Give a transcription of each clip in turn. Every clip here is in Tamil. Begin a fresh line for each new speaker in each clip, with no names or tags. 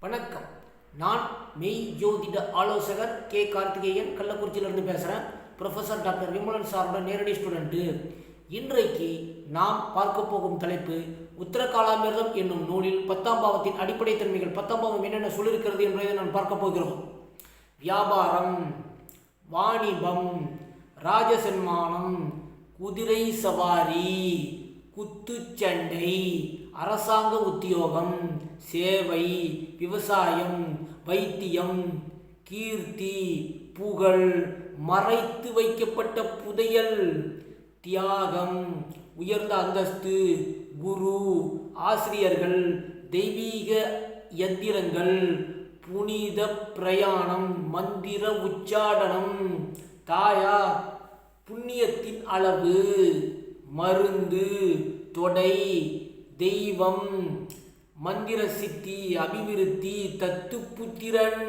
வணக்கம். நான் மெய் ஜோதிட ஆலோசகர் கே கார்த்திகேயன், கள்ளக்குறிச்சியிலிருந்து பேசுகிறேன். ப்ரொஃபஸர் டாக்டர் விமலன் சாரோட நேரடி ஸ்டூடெண்ட்டு. இன்றைக்கு நாம் பார்க்க போகும் தலைப்பு உத்தரகாலாமிர்தம் என்னும் நூலில் 10ஆம் பாவத்தின் அடிப்படை தன்மைகள், 10ஆம் பாவம் என்னென்ன சொல்லியிருக்கிறது என்பதை நான் பார்க்க போகிறோம். வியாபாரம், வாணிபம், ராஜசன்மானம், குதிரை சவாரி, குத்துச்சண்டை, அரசாங்க உத்தியோகம், சேவை, விவசாயம், வைத்தியம், கீர்த்தி, புகழ், மறைத்து வைக்கப்பட்ட புதையல், தியாகம், உயர்ந்த அந்தஸ்து, குரு, ஆசிரியர்கள், தெய்வீக யந்திரங்கள், புனித பிரயாணம், மந்திர உச்சாடனம், தாயார், புண்ணியத்தின் அளவு, மருந்து, தொடை, தெய்வம், மந்திர சித்தி, அபிவிருத்தி, தத்துப்புத்திரன்,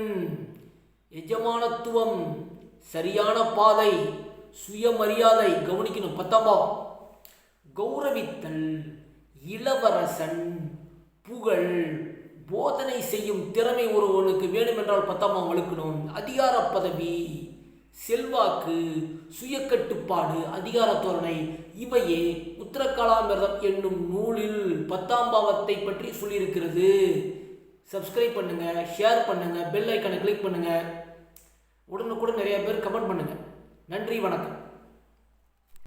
எஜமானத்துவம், சரியான பாதை, சுயமரியாதை. கவனிக்கணும். 10ஆம் பாவம். கௌரவித்தல், இளவரசன், புகழ், போதனை செய்யும் திறமை ஒருவனுக்கு வேண்டுமென்றால் 10ஆம் பாவம் வலுக்கணும். அதிகார பதவி, செல்வாக்கு, சுய கட்டுப்பாடு, அதிகார தோரணை, இவையே உத்தரகாலாமிர்தம் என்னும் நூலில் 10ஆம் பாவத்தை பற்றி சொல்லியிருக்கிறது. சப்ஸ்கிரைப் பண்ணுங்க, ஷேர் பண்ணுங்க, பெல் ஐக்கானை கிளிக் பண்ணுங்க. உடனுக்குடன் நிறைய பேர் கமெண்ட் பண்ணுங்க. நன்றி, வணக்கம்.